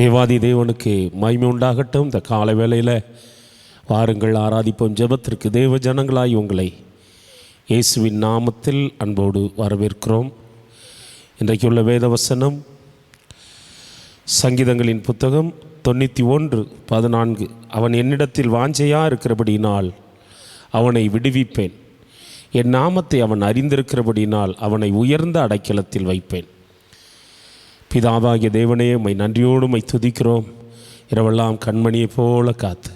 தேவாதி தேவனுக்கு மகிமை உண்டாகட்டும். இந்த காலை வேளையில் வாருங்கள் ஆராதிப்போம். ஜெபத்திற்கு தேவ ஜனங்களாய் உங்களை இயேசுவின் நாமத்தில் அன்போடு வரவேற்கிறோம். இன்றைக்குள்ள வேதவசனம் சங்கீதங்களின் புத்தகம் 91:14. அவன் என்னிடத்தில் வாஞ்சையாக இருக்கிறபடினால் அவனை விடுவிப்பேன், என் நாமத்தை அவன் அறிந்திருக்கிறபடினால் அவனை உயர்ந்த அடைக்கலத்தில் வைப்பேன். பிதாவாகிய தேவனே, உம்மை நன்றியோடு உம்மை துதிக்கிறோம். இரவெல்லாம் கண்மணியைப் போல காத்து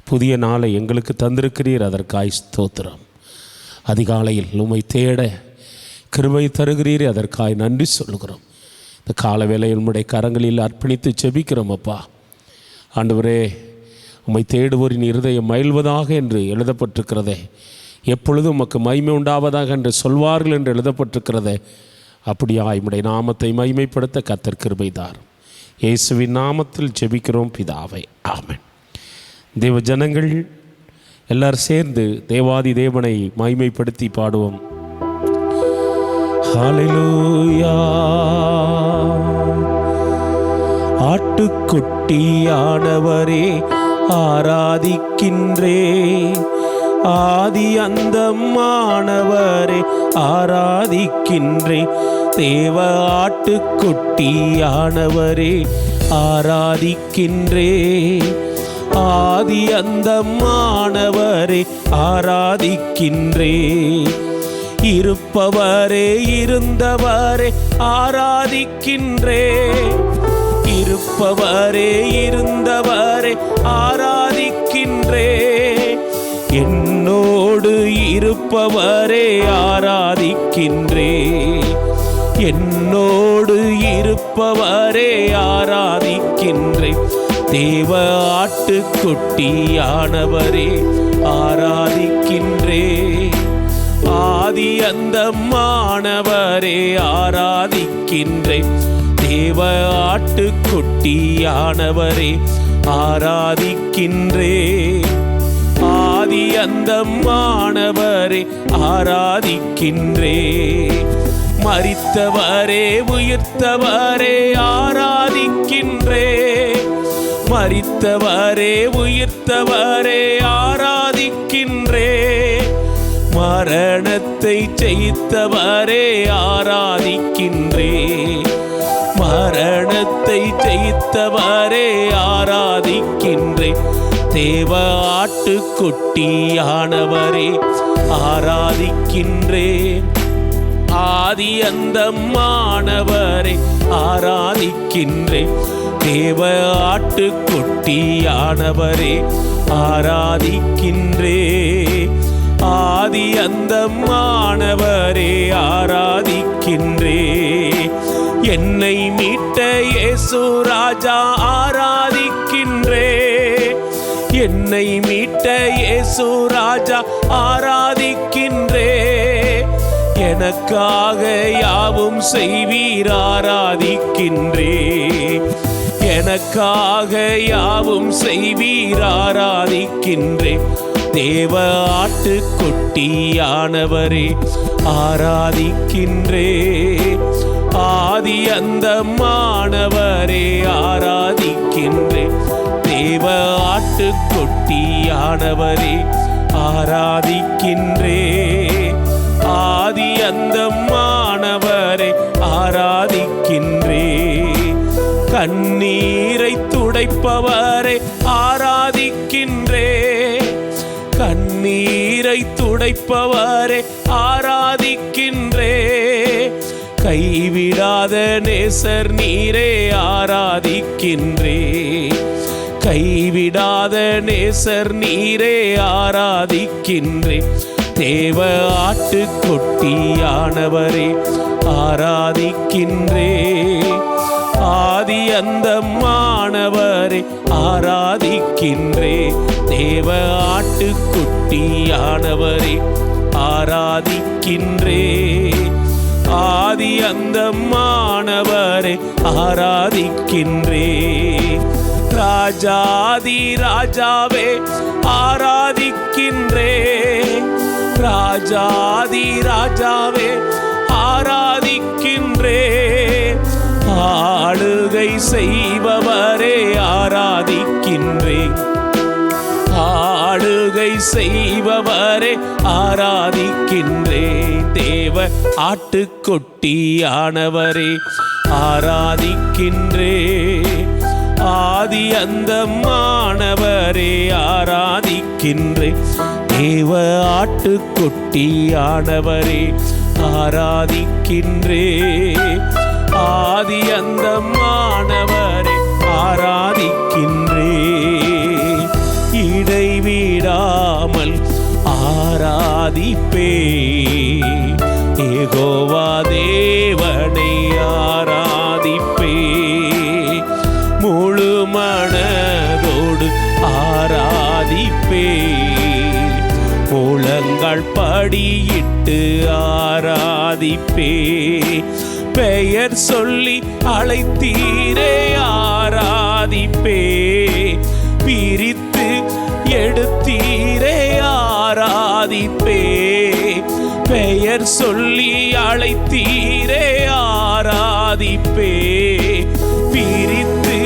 புதிய நாளை எங்களுக்கு தந்திருக்கிறீர், அதற்காய் ஸ்தோத்திரம். அதிகாலையில் உம்மை தேட கிருபை தருகிறீர், அதற்காய் நன்றி சொல்கிறோம். இந்த கால வேளையில் உம்முடைய கரங்களில் அர்ப்பணித்து செபிக்கிறோம். அப்பா ஆண்டவரே, உம்மை தேடுவோரின் இருதயம் மகிழ்வதாக என்று எழுதப்பட்டிருக்கிறதே, எப்பொழுதும் உமக்கு மகிமை உண்டாவதாக என்று சொல்வார்கள் என்று எழுதப்பட்டிருக்கிறதே, அப்படியாய் உம்முடைய நாமத்தை மகிமைப்படுத்த கர்த்தர் கிருபை தாரும். இயேசுவின் நாமத்தில் ஜெபிக்கிறோம் பிதாவே, ஆமென். தேவ ஜனங்கள் எல்லாரும் சேர்ந்து தேவாதி தேவனை மகிமைப்படுத்தி பாடுவோம். ஹல்லேலூயா. ஆட்டுக்குட்டியானவரே ஆராதிக்கின்றே, ஆதி அந்தமானவரே ஆராதிக்கின்றே. தேவ ஆட்டுக்குட்டியானவரே ஆராதிக்கின்றே, ஆதி அந்தமானவரே ஆராதிக்கின்றே. இருப்பவரே இருந்தவரே ஆராதிக்கின்றே, இருப்பவரே இருந்தவரே ஆராதிக்கின்றே. என்னோடு இருப்பவரே ஆராதிக்கின்றே, என்னோடு இருப்பவரே ஆராதிக்கின்றே. தேவ ஆட்டுக்குட்டியானவரே ஆராதிக்கின்றே, ஆதி அந்தமானவரே ஆராதிக்கின்றே. தேவ ஆட்டுக்குட்டியானவரே ஆராதிக்கின்றே, ஆதி அந்தமானவரே ஆராதிக்கின்றே. மரித்தவரே உயிர்த்தவரே ஆராதிக்கின்றே, மரித்தவரே உயிர்த்தவரே ஆராதிக்கின்றே. மரணத்தை ஜெயித்தவரே ஆராதிக்கின்றே, மரணத்தை ஜெயித்தவரே ஆராதிக்கின்றே. தேவ ஆட்டுக்குட்டியானவரே ஆராதிக்கின்றே, ஆதி அந்தமானவரே ஆராதிக்கின்றே. தேவ ஆட்டுக்குட்டியானவரே ஆராதிக்கின்றே, ஆதி அந்தமானவரே ஆராதிக்கின்றே. என்னை மீட்ட இயேசு ராஜா ஆராதிக்கின்றே, என்னை மீட்ட இயேசு ராஜா ஆராதிக்கின்றே. எனக்காக யாவும் செய்வீர் ஆராதிக்கின்றே, எனக்காக யாவும் செய்வீர் ஆராதிக்கின்றே. தேவ ஆட்டுக்குட்டியானவரே ஆராதிக்கின்றே, ஆதி அந்தமானவரே ஆராதிக்கின்றே. தேவ ஆட்டுக்குட்டியானவரே ஆராதிக்கின்றே, ஆதி அந்தமானவரே ஆராதிக்கின்றே. கண்ணீரை துடைப்பவரே ஆராதிக்கின்றே, கண்ணீரை துடைப்பவரே ஆராதிக்கின்றே. கைவிடாத நேசர் நீரே ஆராதிக்கின்றே, கைவிடாத நேசர் நீரே ஆராதிக்கின்றே. தேவ ஆட்டுக்குட்டியானவரே ஆராதிக்கின்றே, ஆதி அந்தமானவரே ஆராதிக்கின்றே. தேவ ஆட்டுக்குட்டியானவரே ஆராதிக்கின்றே, ஆதி அந்தமானவரே ஆராதிக்கின்றே. ராஜாதி ராஜாவே ஆராதிக்கின்றே, ராஜாதி ராஜாவே ஆராதிக்கின்றே. ஆளுக ஆளுகை செய்பவரே ஆராதிக்கின்றேன், ஆளுகை செய்பவரே ஆராதிக்கின்றேன். தேவ ஆட்டுக்குட்டியானவரே ஆராதிக்கின்றேன், ஆதி அந்தமானவரே ஆராதிக்கின்றேன். தேவ ஆட்டுக்குட்டியானவரே ஆராதிக்கின்றேன், ஆதி அந்தமானவரே ஆராதிக்கின்றேன். இடைவிடாமல் ஆராதிப்பே, யெகோவா தேவனை ஆராதிப்பே, முழு மனதோடு ஆராதிப்பே, முழங்கால் படியிட்டு ஆராதிப்பே. பெயர் சொல்லி அழைத்தீரே ஆராதிப்பே, பிரித்து எடுத்தீரே ஆராதிப்பே. பெயர் சொல்லி அழைத்தீரே ஆராதிப்பே, பிரித்து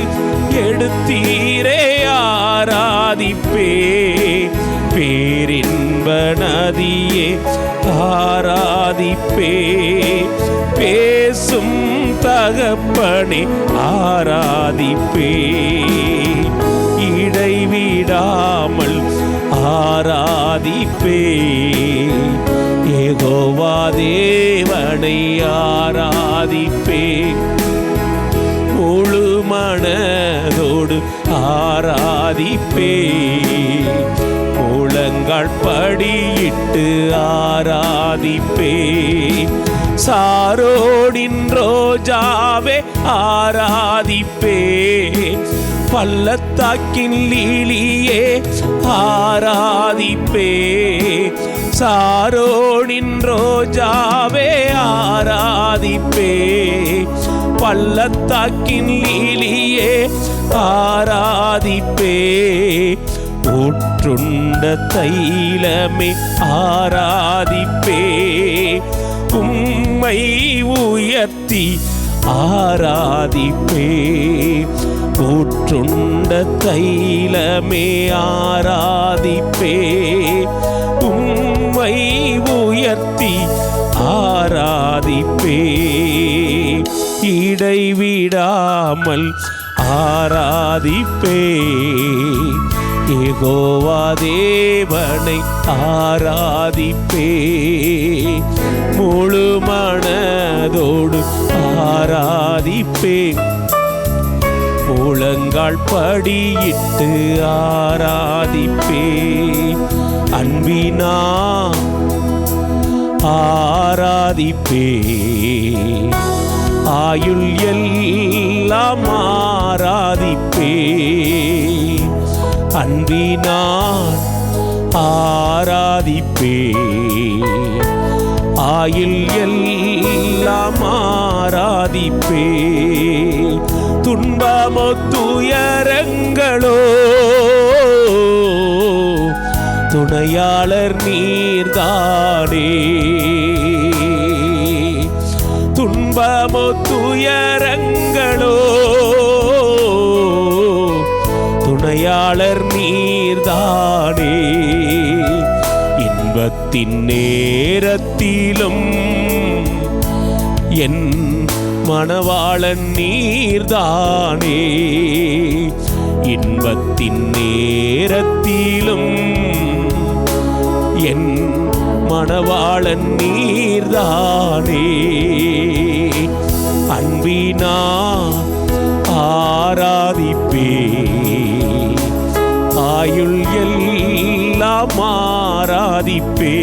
எடுத்தீரே ஆராதிப்பே. பேரின்ப நதியே ஆராதிப்பே, பேசும் தகப்பனே ஆராதிப்பே. இடைவிடாமல் ஆராதிப்பே, யெகோவா தேவனை ஆராதிப்பே, முழு மனதோடு ஆராதிப்பே, முழங்கால் படியிட்டு ஆராதிப்பே. சாரோடின் ரோஜாவே ஆராதிப்பே, பள்ளத்தாக்கின் லீலியே ஆராதிப்பே. சாரோடின் ரோஜாவே ஆராதிப்பே, பள்ளத்தாக்கின் லீலியே ஆராதிப்பே. ஊற்றுண்ட தைலமே ஆராதிப்பே, உம்மை உயர்த்தி ஆராதிப்பே. ஊற்றுண்ட தைலமே ஆராதிப்பே, உம்மை உயர்த்தி ஆராதிப்பே. இடைவிடாமல் ஆராதிப்பே, யெகோவா தேவனை ஆராதிப்பே, முழு மனதோடு ஆராதிப்பே, முழங்கால் படியிட்டு ஆராதிப்பே. அன்பினா ஆராதிப்பே, ஆயுள் எல்லாம் ஆராதிப்பே. அன்பினான் ஆராதிப்பே, ஆயுள் எல்லாம் ஆராதிப்பே. துன்பமோ துயரங்களோ துணையாளர் நீர்தானே, துன்பமோ துயரங்களோ துணையாளர் நீர்தானே. இன்பத்தின் நேரத்திலும் என் மணவாளன் நீர்தானே, இன்பத்தின் நேரத்திலும் என் மணவாளன் நீர்தானே. அன்பினா ஆராதிப்பே, ஆயுள் எல்லாம் ஆராதிப்பே.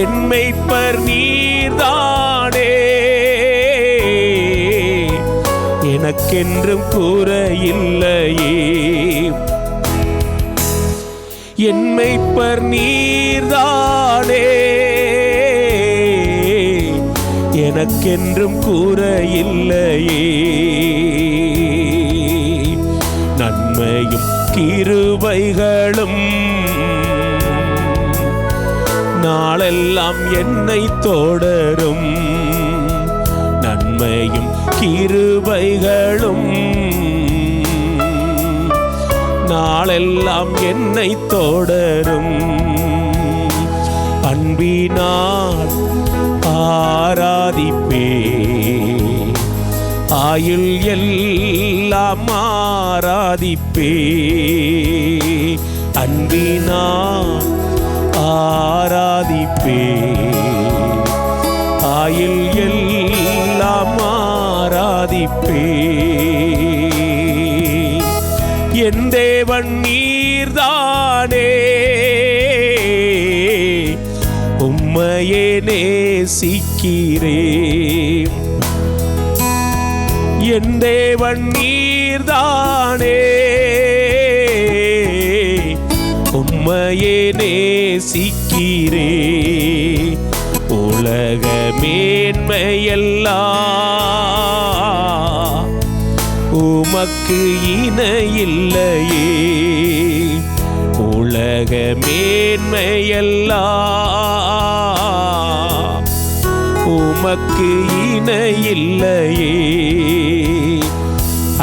என் மேய்ப்பர் நீர்தானே, எனக்கென்றும் குறையில்லையே. என் மேய்ப்பர் நீர்தானே, எனக்கென்றும் குறையில்லையே. நன்மையும் கிருபைகளும் நாளெல்லாம் என்னை தொடரும், நன்மையும் கிருபைகளும் நாளெல்லாம் என்னை தொடரும். அன்பினால் ஆராதிப்பே, ஆயுள் எல்லாம் ஆராதிப்பே. அன்பினால் ஆராதிப்பே, ஆயுள் எல்லாம் ஆராதிப்பே. என் தேவன் நீர்தானே, உம்மையே நேசிக்கிறேன். என் தேவன் நீர்தானே, உம்மையே நேசிக்கிறேன். உலக மேன்மையெல்லாம் உமக்கு இணையில்லையே. உலக மேன்மையெல்லாம் உமக்கு இணையில்லையே.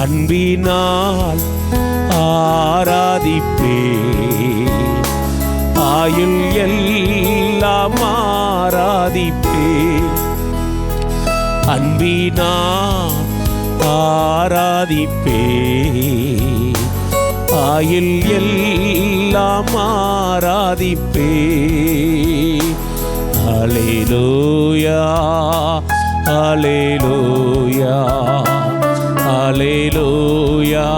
அன்பினால் ஆராதிப்பே, ஆயுள் எல்லாம் ஆராதிப்பே. அன்பினால் ஆராதிப்பே, ஆயுள் எல்லாம் ஆராதிப்பே. ஹல்லேலூயா, ஹல்லேலூயா, ஹல்லேலூயா,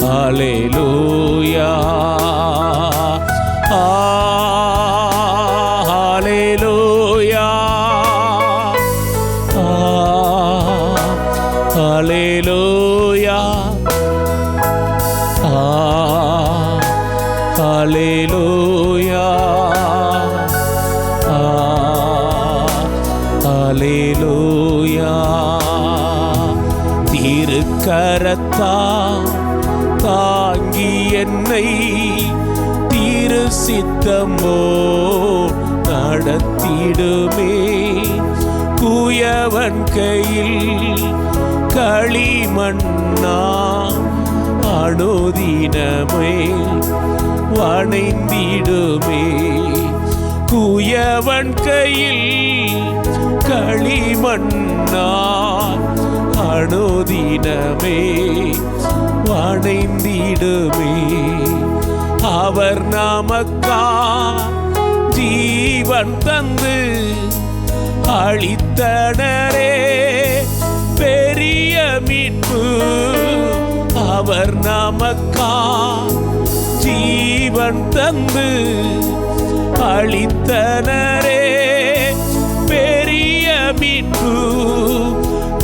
ஹல்லேலூயா. ஹல்லேலூயா, ஹல்லேலூயா, ஹல்லேலூயா, ஹல்லேலூயா. திருக்கரத்தால் தாங்கி என்னை திரு சித்தமோ நடத்திடுமே. குயவன் கையில் களிமண்ணா அனுதினமே வணைந்திடுமே. குயவன் கையில் களிமண்ணா அனுதினமே வணைந்திடுமே. அவர் நமக்கா ஜீவன் தந்து அளித்தனரே பெரிய மீட்பு. அவர் நமக்கா ஜீவன் தந்து அளித்தனரே பெரிய மீட்பு.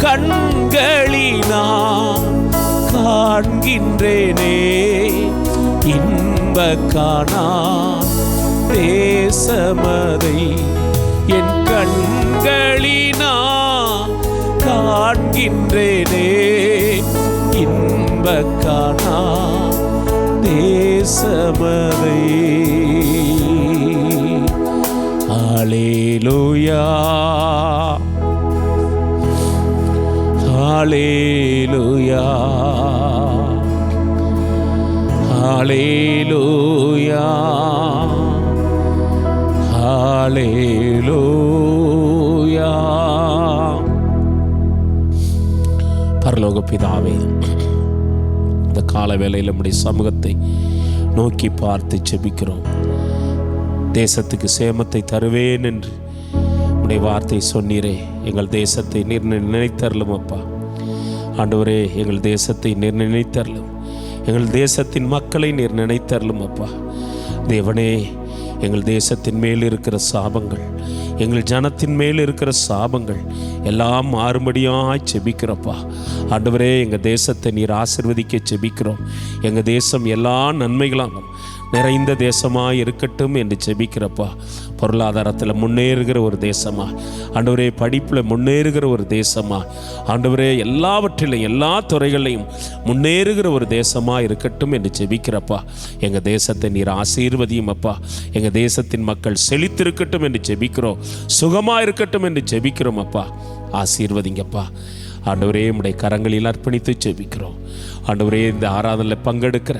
கண்களினா காண்கின்றேனே இன்ப காணான் தேசமதை. என் கண்களினா காண்கின்றேனே இன்ப காணான் தேசமதை. ஹல்லேலூயா, ஹல்லேலூயா, ஹல்லேலூயா, ஹல்லேலூயா. பரலோக பிதாவே, இந்த கால வேளையில் நம்முடைய சமூகத்தை நோக்கி பார்த்து ஜெபிக்கிறோம். தேசத்துக்கு சேமத்தை தருவேன் என்று உடைய வார்த்தை சொன்னீரே. எங்கள் தேசத்தை நீர் நினைத்தருளும் அப்பா. ஆண்டவரே, எங்கள் தேசத்தை நீர் நினைத்தருளும். எங்கள் தேசத்தின் மக்களை நீர் நினைத்தருளும் அப்பா. தேவனே, எங்கள் தேசத்தின் மேல் இருக்கிற சாபங்கள், எங்கள் ஜனத்தின் மேல் இருக்கிற சாபங்கள் எல்லாம் மாறுபடியாய் செபிக்கிறப்பா. ஆண்டவரே, எங்கள் தேசத்தை நீர் ஆசீர்வதிக்க செபிக்கிறோம். எங்கள் தேசம் எல்லா நன்மைகளாலும் நிறைந்த தேசமாக இருக்கட்டும் என்று செபிக்கிறப்பா. பொருளாதாரத்தில் முன்னேறுகிற ஒரு தேசமாக, ஆண்டவரே படிப்பில் முன்னேறுகிற ஒரு தேசமாக, ஆண்டவரே எல்லாவற்றிலும் எல்லா துறைகளையும் முன்னேறுகிற ஒரு தேசமாக இருக்கட்டும் என்று செபிக்கிறப்பா. எங்கள் தேசத்தை நீர் ஆசீர்வதியும் அப்பா. எங்கள் தேசத்தின் மக்கள் செழித்திருக்கட்டும் என்று செபிக்கிறோம். சுகமாக இருக்கட்டும் என்று செபிக்கிறோம் அப்பா. ஆசீர்வதிங்கப்பா. ஆண்டவரே, உம்முடைய கரங்களில் அர்ப்பணித்து ஜெபிக்கிறோம். ஆண்டவரே, இந்த ஆராதனையில் பங்கெடுக்கிற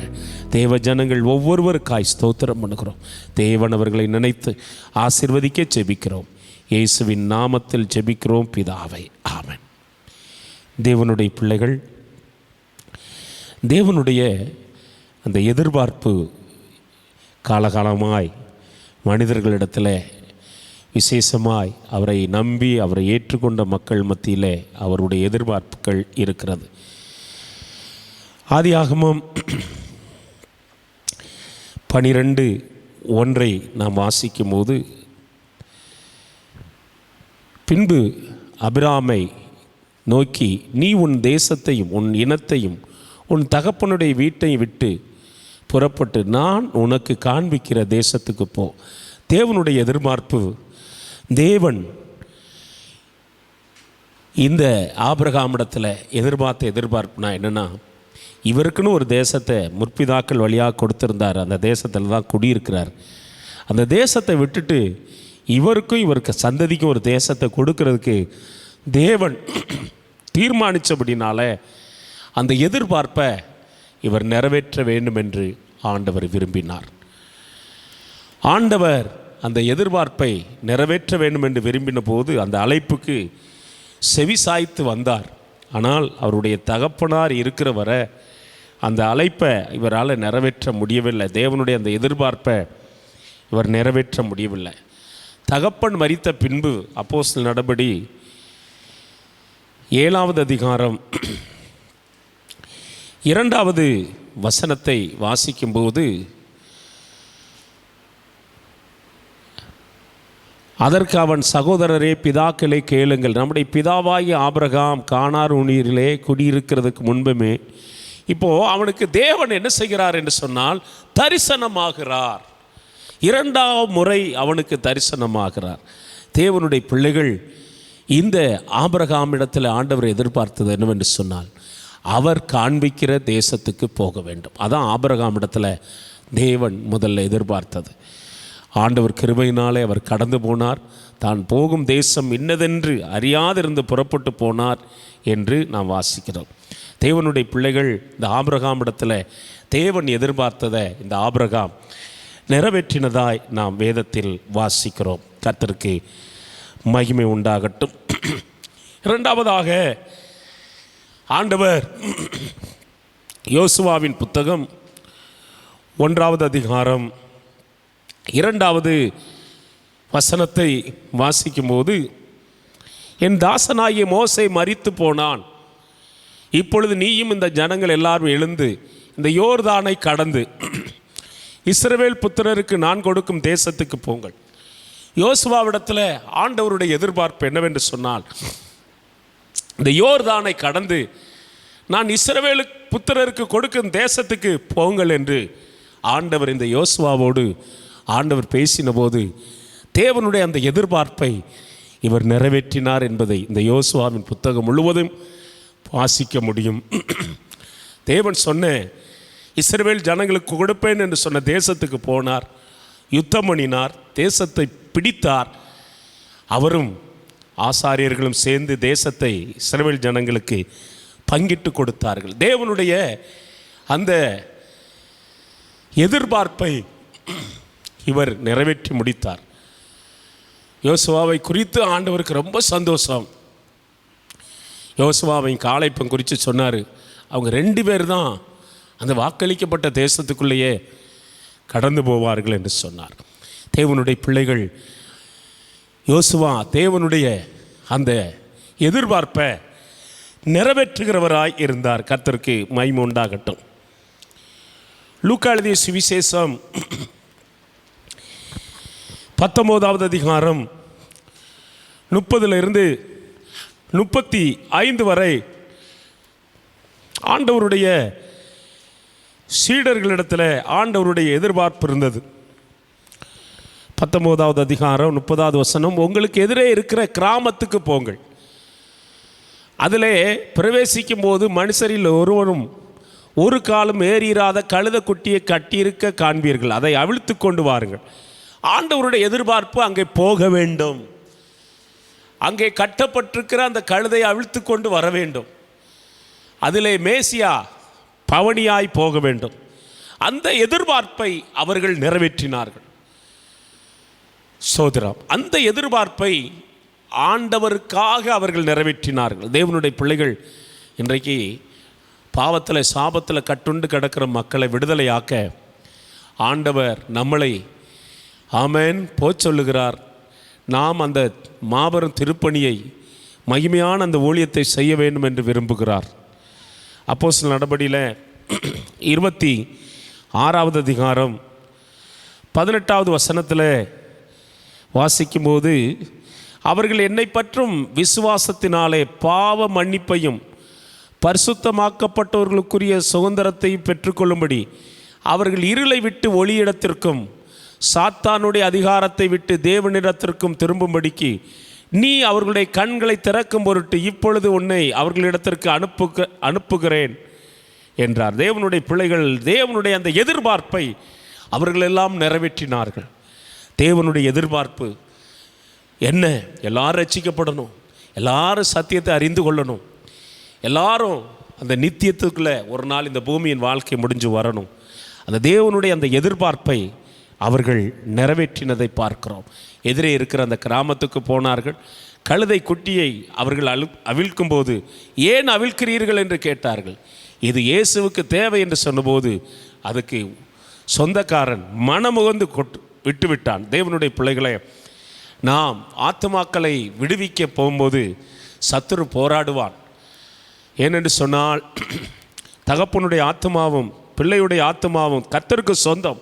தேவ ஜனங்கள் ஒவ்வொருவருக்காய் ஸ்தோத்திரம் பண்ணுகிறோம். தேவன் அவர்களை நினைத்து ஆசீர்வதிக்க ஜெபிக்கிறோம். இயேசுவின் நாமத்தில் ஜெபிக்கிறோம் பிதாவே, ஆமென். தேவனுடைய பிள்ளைகள், தேவனுடைய அந்த எதிர்பார்ப்பு காலகாலமாய் மனிதர்களிடத்தில், விசேஷமாய் அவரை நம்பி அவரை ஏற்றுக்கொண்ட மக்கள் மத்தியில் அவருடைய எதிர்பார்ப்புகள் இருக்கிறது. ஆதியாகமம் 12:1 நாம் வாசிக்கும் போது, பின்பு ஆபிரகாமை நோக்கி, நீ உன் தேசத்தையும் உன் இனத்தையும் உன் தகப்பனுடைய வீட்டையும் விட்டு புறப்பட்டு நான் உனக்கு காண்பிக்கிற தேசத்துக்கு போ. தேவனுடைய எதிர்பார்ப்பு, தேவன் இந்த ஆபிரகாமிடத்தில் எதிர்பார்த்த எதிர்பார்ப்புனா என்னென்னா, இவருக்குன்னு ஒரு தேசத்தை முற்பிதாக்கள் வழியாக கொடுத்துருந்தார். அந்த தேசத்தில் தான் குடியிருக்கிறார். அந்த தேசத்தை விட்டுட்டு இவருக்கும் இவருக்கு சந்ததிக்கும் ஒரு தேசத்தை கொடுக்கறதுக்கு தேவன் தீர்மானித்தபடினால அந்த எதிர்பார்ப்பை இவர் நிறைவேற்ற வேண்டும் என்று ஆண்டவர் விரும்பினார். ஆண்டவர் அந்த எதிர்பார்ப்பை நிறைவேற்ற வேண்டும் என்று விரும்பின போது அந்த அழைப்புக்கு செவி சாய்த்து வந்தார். ஆனால் அவருடைய தகப்பனார் இருக்கிற வரை அந்த அழைப்பை இவரால் நிறைவேற்ற முடியவில்லை. தேவனுடைய அந்த எதிர்பார்ப்பை இவர் நிறைவேற்ற முடியவில்லை. தகப்பன் மரித்த பின்பு அப்போஸ்தலர் நடபடி 7வது அதிகாரம் 2வது வசனத்தை வாசிக்கும்போது, அதற்கு அவன், சகோதரரே, பிதாக்களை கேளுங்கள். நம்முடைய பிதாவாகிய ஆபிரகாம் கானான் ஊரிலே குடியிருக்கிறதுக்கு முன்புமே இப்போது அவனுக்கு தேவன் என்ன செய்கிறார் என்று சொன்னால், தரிசனமாகிறார். 2வது முறை அவனுக்கு தரிசனமாகிறார். தேவனுடைய பிள்ளைகள், இந்த ஆபிரகாமிடத்தில் ஆண்டவர் எதிர்பார்த்தது என்னவென்று சொன்னால், அவர் காண்பிக்கிற தேசத்துக்கு போக வேண்டும். அதான் ஆபிரகாமிடத்தில் தேவன் முதல்ல எதிர்பார்த்தது. ஆண்டவர் கிருபையினாலே அவர் கடந்து போனார். தான் போகும் தேசம் இன்னதென்று அறியாதிருந்து புறப்பட்டு போனார் என்று நாம் வாசிக்கிறோம். தேவனுடைய பிள்ளைகள், இந்த ஆபிரகாமிடத்தில் தேவன் எதிர்பார்த்ததை இந்த ஆபிரகாம் நிறைவேற்றினதாய் நாம் வேதத்தில் வாசிக்கிறோம். கர்த்தருக்கு மகிமை உண்டாகட்டும். 2வதாக, ஆண்டவர் யோசுவாவின் புத்தகம் 1வது அதிகாரம் 2வது வசனத்தை வாசிக்கும்போது, என் தாசனாகிய மோசே மரித்து போனான். இப்பொழுது நீயும் இந்த ஜனங்கள் எல்லாரும் எழுந்து இந்த யோர்தானை கடந்து இஸ்ரவேல் புத்திரருக்கு நான் கொடுக்கும் தேசத்துக்கு போங்கள். யோசுவாவிடத்தில் ஆண்டவருடைய எதிர்பார்ப்பு என்னவென்று சொன்னால், இந்த யோர்தானை கடந்து நான் இஸ்ரவேல் புத்திரருக்கு கொடுக்கும் தேசத்துக்கு போங்கள் என்று ஆண்டவர் இந்த யோசுவாவோடு ஆண்டவர் பேசின போது தேவனுடைய அந்த எதிர்பார்ப்பை இவர் நிறைவேற்றினார் என்பதை இந்த யோசுவாவின் புத்தகம் முழுவதும் வாசிக்க முடியும். தேவன் சொன்ன இஸ்ரவேல் ஜனங்களுக்கு கொடுப்பேன் என்று சொன்ன தேசத்துக்கு போனார், யுத்தம் பண்ணினார், தேசத்தை பிடித்தார். அவரும் ஆசாரியர்களும் சேர்ந்து தேசத்தை இஸ்ரவேல் ஜனங்களுக்கு பங்கிட்டு கொடுத்தார்கள். தேவனுடைய அந்த எதிர்பார்ப்பை இவர் நிறைவேற்றி முடித்தார். யோசுவாவை குறித்து ஆண்டவருக்கு ரொம்ப சந்தோஷம். யோசுவாவின் காளைப்பம் குறித்து சொன்னார். அவங்க 2 பேர் தான் அந்த வாக்களிக்கப்பட்ட தேசத்துக்குள்ளேயே கடந்து போவார்கள் என்று சொன்னார். தேவனுடைய பிள்ளைகள், யோசுவா தேவனுடைய அந்த எதிர்பார்ப்பை நிறைவேற்றுகிறவராய் இருந்தார். கர்த்தருக்கு மகிமை உண்டாகட்டும். லூக்கா எழுதிய சுவிசேஷம் 19வது அதிகாரம் 30 to 35 வரை ஆண்டவருடைய சீடர்களிடத்தில் ஆண்டவருடைய எதிர்பார்ப்பு இருந்தது. 19வது அதிகாரம் 30வது வசனம், உங்களுக்கு எதிரே இருக்கிற கிராமத்துக்கு போங்கள். அதிலே பிரவேசிக்கும் போது மனுஷரில் ஒருவரும் ஒரு காலம் ஏறிராத கழுத குட்டியை கட்டியிருக்க காண்பீர்கள், அதை அவிழ்த்து கொண்டு வாருங்கள். ஆண்டவருடைய எதிர்பார்ப்பு அங்கே போக வேண்டும். அங்கே கட்டப்பட்டிருக்கிற அந்த கழுதை அவிழ்த்து கொண்டு வர வேண்டும். அதிலே மேசியா பவனியாய் போக வேண்டும். அந்த எதிர்பார்ப்பை அவர்கள் நிறைவேற்றினார்கள். சோதரம், அந்த எதிர்பார்ப்பை ஆண்டவருக்காக அவர்கள் நிறைவேற்றினார்கள். தேவனுடைய பிள்ளைகள், இன்றைக்கு பாவத்தில் சாபத்தில் கட்டுண்டு கிடக்கிற மக்களை விடுதலையாக்க ஆண்டவர் நம்மளை ஆமென் சொல்லுகிறார். நாம் அந்த மாபெரும் திருப்பணியை, மகிமையான அந்த ஊழியத்தை செய்ய வேண்டும் என்று விரும்புகிறார். அப்போஸ்தலர் நடபடியில் 26வது அதிகாரம் 18வது வசனத்தில் வாசிக்கும்போது, அவர்கள் என்னை பற்றும் விசுவாசத்தினாலே பாவ மன்னிப்பையும் பரிசுத்தமாக்கப்பட்டவர்களுக்குரிய சுதந்திரத்தை பெற்றுக்கொள்ளும்படி அவர்கள் இருளை விட்டு ஒளியிடத்திற்கும் சாத்தானுடைய அதிகாரத்தை விட்டு தேவனிடத்திற்கும் திரும்பும்படிக்கு நீ அவர்களுடைய கண்களை திறக்கும் பொருட்டு இப்பொழுது உன்னை அவர்களிடத்திற்கு அனுப்புகிறேன் என்றார். தேவனுடைய பிள்ளைகள் தேவனுடைய அந்த எதிர்பார்ப்பை அவர்கள் எல்லாம் நிறைவேற்றினார்கள். தேவனுடைய எதிர்பார்ப்பு என்ன? எல்லாரும் ரட்சிக்கப்படணும், எல்லாரும் சத்தியத்தை அறிந்து கொள்ளணும், எல்லாரும் அந்த நித்தியத்துக்குள்ளே ஒரு நாள் இந்த பூமியின் வாழ்க்கை முடிஞ்சு வரணும். அந்த தேவனுடைய அந்த எதிர்பார்ப்பை அவர்கள் நிறைவேற்றினதை பார்க்கிறோம். எதிரே இருக்கிற அந்த கிராமத்துக்கு போனார்கள். கழுதை குட்டியை அவர்கள் அவிழ்க்கும்போது, ஏன் அவிழ்க்கிறீர்கள் என்று கேட்டார்கள். இது இயேசுவுக்கு தேவை என்று சொன்னபோது அதுக்கு சொந்தக்காரன் மனமுகந்து விட்டுவிட்டான். தேவனுடைய பிள்ளைகளை, நாம் ஆத்துமாக்களை விடுவிக்க போகும்போது சத்துரு போராடுவான். ஏனென்று சொன்னால், தகப்பனுடைய ஆத்துமாவும் பிள்ளையுடைய ஆத்துமாவும் கர்த்தருக்கு சொந்தம்.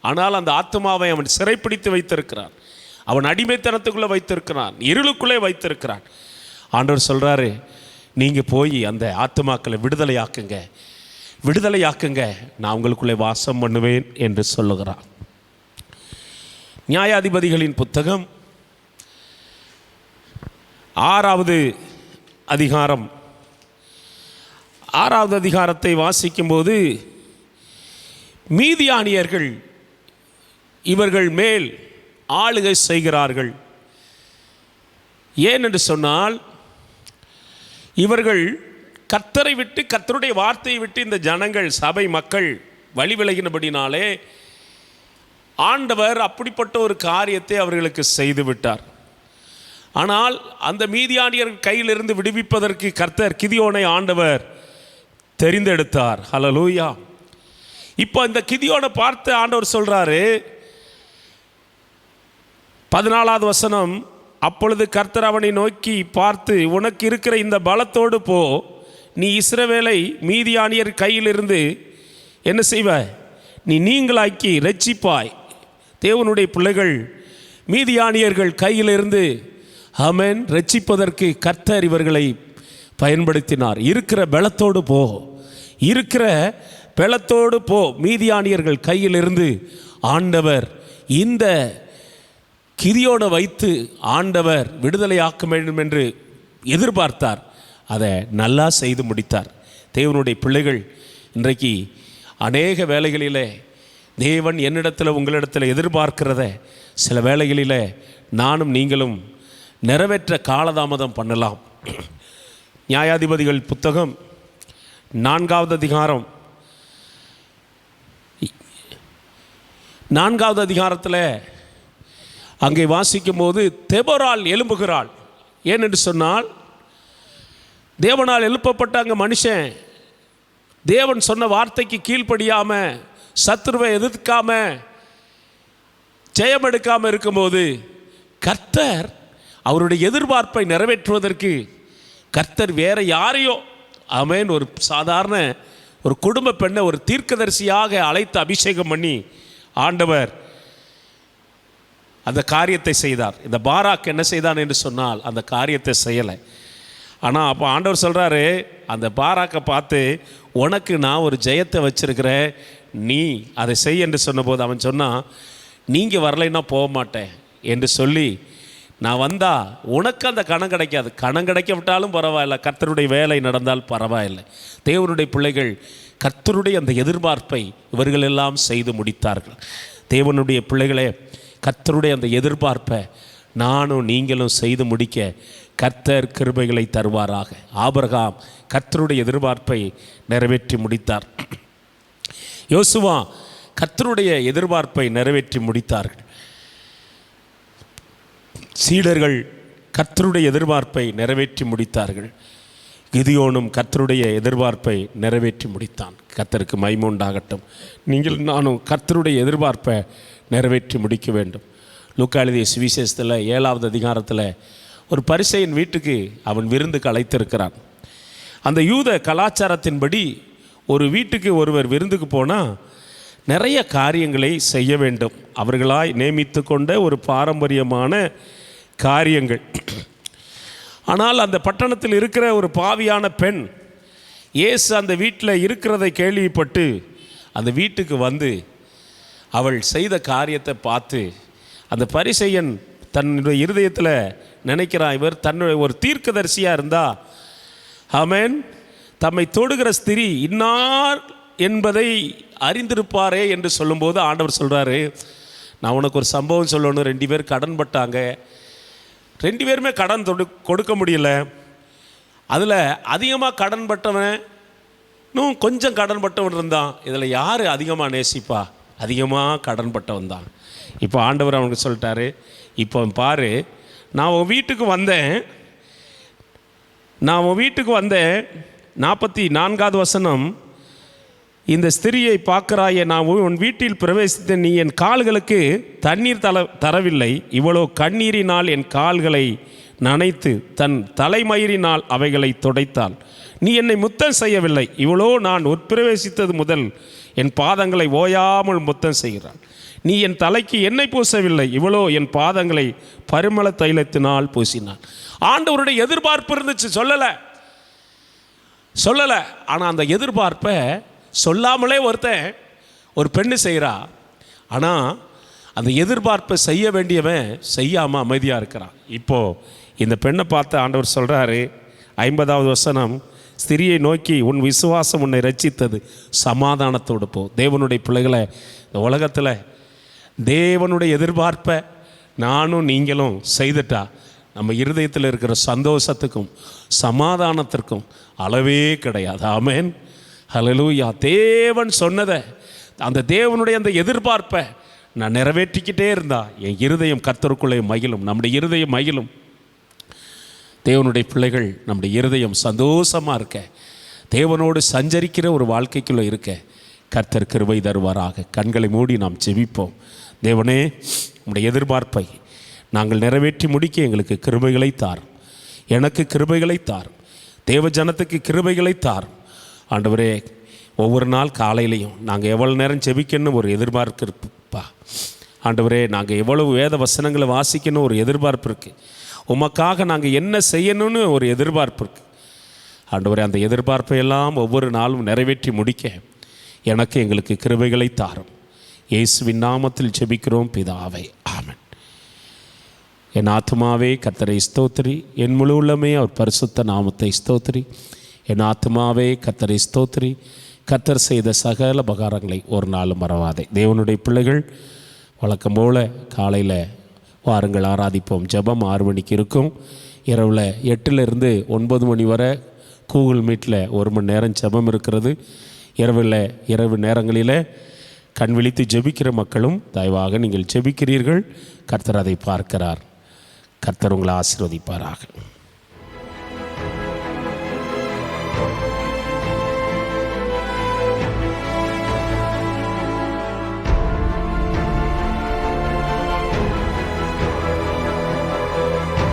ஆனால் அந்த ஆத்துமாவை அவன் சிறைப்பிடித்து வைத்திருக்கிறான், அவன் அடிமைத்தனத்துக்குள்ளே வைத்திருக்கிறான், இருளுக்குள்ளே வைத்திருக்கிறான். ஆண்டவர் சொல்கிறாரு, நீங்கள் போய் அந்த ஆத்துமாக்களை விடுதலையாக்குங்க, விடுதலையாக்குங்க, நான் உங்களுக்குள்ளே வாசம் பண்ணுவேன் என்று சொல்லுகிறான். நியாயாதிபதிகளின் புத்தகம் 6வது அதிகாரம் 6வது அதிகாரத்தை வாசிக்கும்போது, மீதியானியர்கள் இவர்கள் மேல் ஆளுகை செய்கிறார்கள். ஏன் என்று சொன்னால், இவர்கள் கர்த்தரை விட்டு, கர்த்தருடைய வார்த்தையை விட்டு இந்த ஜனங்கள், சபை மக்கள் வழி விலகினபடினாலே ஆண்டவர் அப்படிப்பட்ட ஒரு காரியத்தை அவர்களுக்கு செய்து விட்டார். ஆனால் அந்த மீதியானியர் கையிலிருந்து விடுவிப்பதற்கு கர்த்தர் கிதியோனை ஆண்டவர் தெரிந்தெடுத்தார். ஹல்லேலூயா. இப்போ இந்த கிதியோனை பார்த்து ஆண்டவர் சொல்கிறாரு, 14வது வசனம், அப்பொழுது கர்த்தர் அவனை நோக்கி பார்த்து, உனக்கு இருக்கிற இந்த பலத்தோடு போ, நீ இஸ்ரவேலை மீதியானியர் கையிலிருந்து என்ன செய்வாய்? நீ நீங்களாக்கி ரட்சிப்பாய். தேவனுடைய பிள்ளைகள் மீதியானியர்கள் கையிலிருந்து ஆமென் ரட்சிப்பதற்கு கர்த்தர் இவர்களை பயன்படுத்தினார். இருக்கிற பலத்தோடு போ, இருக்கிற பலத்தோடு போ. மீதியானியர்கள் கையிலிருந்து ஆண்டவர் இந்த கிதியோனை வைத்து ஆண்டவர் விடுதலையாக்க வேண்டும் என்று எதிர்பார்த்தார். அதை நல்லா செய்து முடித்தார். தேவனுடைய பிள்ளைகள், இன்றைக்கு அநேக வேளைகளில் தேவன் என்னிடத்தில் உங்களிடத்தில் எதிர்பார்க்கிறத சில வேளைகளில் நானும் நீங்களும் நிறைவேற்ற காலதாமதம் பண்ணலாம். நியாயாதிபதிகள் புத்தகம் 4வது அதிகாரம் 4வது அதிகாரத்தில் அங்கே வாசிக்கும்போது, தெபொராள் எழும்புகிறாள். ஏனென்று சொன்னால், தேவனால் எழுப்பப்பட்ட அங்கே மனுஷன் தேவன் சொன்ன வார்த்தைக்கு கீழ்ப்படியாமல், சத்துருவை எதிர்க்காம, ஜெயம் எடுக்காமல் இருக்கும்போது கர்த்தர் அவருடைய எதிர்பார்ப்பை நிறைவேற்றுவதற்கு கர்த்தர் வேற யாரையோ ஆமென் ஒரு சாதாரண ஒரு குடும்ப பெண்ணை ஒரு தீர்க்கதரிசியாக அழைத்து அபிஷேகம் பண்ணி ஆண்டவர் அந்த காரியத்தை செய்தார். இந்த பாராக் என்ன செய்தான் என்று சொன்னால் அந்த காரியத்தை செய்யலை. ஆனால் அப்போ ஆண்டவர் சொல்கிறாரு, அந்த பாராக்கை பார்த்து, உனக்கு நான் ஒரு ஜெயத்தை வச்சிருக்கிறேன், நீ அதை செய் என்று சொன்னபோது அவன் சொன்னான், நீங்கள் வரலைன்னா போக மாட்டேன் என்று சொல்லி, நான் வந்தால் உனக்கு அந்த கணம் கிடைக்காது, கணம் கிடைக்க விட்டாலும் பரவாயில்லை, கர்த்தருடைய வேலை நடந்தால் பரவாயில்லை. தேவனுடைய பிள்ளைகள் கர்த்தருடைய அந்த எதிர்பார்ப்பை இவர்கள் எல்லாம் செய்து முடித்தார்கள். தேவனுடைய பிள்ளைகளே, கர்த்தருடைய அந்த எதிர்பார்ப்பை நானும் நீங்களும் செய்து முடிக்க கர்த்தர் கிருபைகளை தருவாராக. ஆபிரகாம் கர்த்தருடைய எதிர்பார்ப்பை நிறைவேற்றி முடித்தார். யோசுவா கர்த்தருடைய எதிர்பார்ப்பை நிறைவேற்றி முடித்தார்கள். சீடர்கள் கர்த்தருடைய எதிர்பார்ப்பை நிறைவேற்றி முடித்தார்கள். கிதியோனும் கர்த்தருடைய எதிர்பார்ப்பை நிறைவேற்றி முடித்தான். கர்த்தருக்கு மகிமை உண்டாகட்டும். நீங்கள் நானும் கர்த்தருடைய எதிர்பார்ப்பை நிறைவேற்றி முடிக்க வேண்டும். லூக்கா எழுதிய சுவிசேஷத்தில் 7வது அதிகாரத்தில் ஒரு பரிசேயன் வீட்டுக்கு அவன் விருந்துக்கு அழைத்திருக்கிறான். அந்த யூத கலாச்சாரத்தின்படி ஒரு வீட்டுக்கு ஒருவர் விருந்துக்கு போனால் நிறைய காரியங்களை செய்ய வேண்டும். அவர்களாய் நியமித்து கொண்ட ஒரு பாரம்பரியமான காரியங்கள். ஆனால் அந்த பட்டணத்தில் இருக்கிற ஒரு பாவியான பெண் இயேசு அந்த வீட்டில் இருக்கிறதை கேள்விப்பட்டு அந்த வீட்டுக்கு வந்து அவள் செய்த காரியத்தை பார்த்து அந்த பரிசேயன் தன்னுடைய இருதயத்தில் நினைக்கிறான், இவர் தன்னுடைய ஒரு தீர்க்கதரிசியாக இருந்தால் ஆமென் தம்மை தொடுகிற ஸ்திரீ இன்னார் என்பதை அறிந்திருப்பாரே என்று சொல்லும்போது ஆண்டவர் சொல்கிறாரு, நான் உனக்கு ஒரு சம்பவம் சொல்லணும். 2 பேர் கடன் பட்டாங்க. 2 பேருமே கடன் கொடுக்க முடியல. அதில் அதிகமாக கடன் பட்டவன் இன்னும் கொஞ்சம் கடன் பட்டவன் இருந்தான். இதில் யார் அதிகமாக நேசிப்பா? அதிகமாக கடன் பட்டவன் தான். இப்போ ஆண்டவர் அவனுக்கு சொல்லிட்டாரு, இப்போ பாரு, நான் உன் வீட்டுக்கு வந்தேன் 44வது வசனம், இந்த ஸ்திரியை பார்க்கிறாயே, நான் உன் வீட்டில் பிரவேசித்த நீ என் கால்களுக்கு தண்ணீர் தரவில்லை. இவ்வளோ கண்ணீரினால் என் கால்களை நனைத்து தன் தலைமயிரினால் அவைகளை துடைத்தாள். நீ என்னை முத்தம் செய்யவில்லை. இவ்வளோ நான் உட்பிரவேசித்தது முதல் என் பாதங்களை ஓயாமல் முத்தம் செய்கிறாள். நீ என் தலைக்கு எண்ணெய் பூசவில்லை. இவ்வளோ என் பாதங்களை பரிமள தைலத்தினால் பூசினாள். ஆண்டவருடைய எதிர்பார்ப்பு இருந்துச்சு, சொல்லலை. ஆனால் அந்த எதிர்பார்ப்பை சொல்லாமலே ஒரு பெண்ணு செய்கிறா. ஆனால் அந்த எதிர்பார்ப்பை செய்ய வேண்டியவன் செய்யாமல் அமைதியாக இருக்கிறான். இப்போது இந்த பெண்ணை பார்த்து ஆண்டவர் சொல்கிறாரு, 50வது வசனம், ஸ்திரியை நோக்கி உன் விசுவாசம் உன்னை ரட்சித்தது, சமாதானத்தோடு போ. தேவனுடைய பிள்ளைகளை, இந்த உலகத்தில் தேவனுடைய எதிர்பார்ப்பை நானும் நீங்களும் செய்துட்டா நம்ம இருதயத்தில் இருக்கிற சந்தோஷத்துக்கும் சமாதானத்திற்கும் அளவே கிடையாது. ஆமென், ஹல்லேலூயா. தேவன் சொன்னதை, அந்த தேவனுடைய அந்த எதிர்பார்ப்பை நான் நிறைவேற்றிக்கிட்டே இருந்தா என் இருதயம் கர்த்தருக்குள்ளே மகிழும். நம்முடைய இருதயம் மகிழும். தேவனுடைய பிள்ளைகள், நம்முடைய இருதயம் சந்தோஷமாக இருக்க, தேவனோடு சஞ்சரிக்கிற ஒரு வாழ்க்கைக்குள்ளே இருக்க கர்த்தர் கிருபை தருவாராக. கண்களை மூடி நாம் ஜெபிப்போம். தேவனே, நம்முடைய எதிர்பார்ப்பை நாங்கள் நிறைவேற்றி முடிக்க எங்களுக்கு கிருபைகளை தாரும். எனக்கு கிருபைகளை தாரும். தேவ ஜனத்துக்கு கிருபைகளை தாரும். ஆண்டவரே, ஒவ்வொரு நாள் காலையிலையும் நாங்கள் எவ்வளோ நேரம் ஜெபிக்கணும் ஒரு எதிர்பார்ப்பு இருக்குப்பா. ஆண்டவரே, நாங்கள் எவ்வளவு வேத வசனங்களை வாசிக்கணும் ஒரு எதிர்பார்ப்பு இருக்குது. உமக்காக நாங்கள் என்ன செய்யணும்னு ஒரு எதிர்பார்ப்பு இருக்குது. ஆண்டவரே, அந்த எதிர்பார்ப்பை எல்லாம் ஒவ்வொரு நாளும் நிறைவேற்றி முடிக்க எனக்கு எங்களுக்கு கிருபைகளை தாரும். இயேசுவின் நாமத்தில் ஜெபிக்கிறோம் பிதாவே, ஆமென். என் ஆத்துமாவே கர்த்தரை ஸ்தோத்திரி, என் முழு உள்ளமே அவர் பரிசுத்த நாமத்தை ஸ்தோத்திரி. என் ஆத்துமாவே கர்த்தரை ஸ்தோத்திரி, கர்த்தர் செய்த சகல உபகாரங்களை ஒரு நாளும் மறவாதே. தேவனுடைய பிள்ளைகள் வழக்கம் போல் காலையில் வாருங்கள் ஆராதிப்போம். ஜெபம் 6 மணிக்கு இருக்கும். இரவில் 8லிருந்து 9 மணி வரை கூகுள் மீட்டில் 1 மணி நேரம் ஜெபம் இருக்கிறது. இரவு நேரங்களில் கண் விழித்து ஜெபிக்கிற மக்களும் தயவாக நீங்கள் ஜெபிக்கிறீர்கள். கர்த்தர் அதை பார்க்கிறார். கர்த்தர் உங்களை ஆசீர்வதிப்பாராக.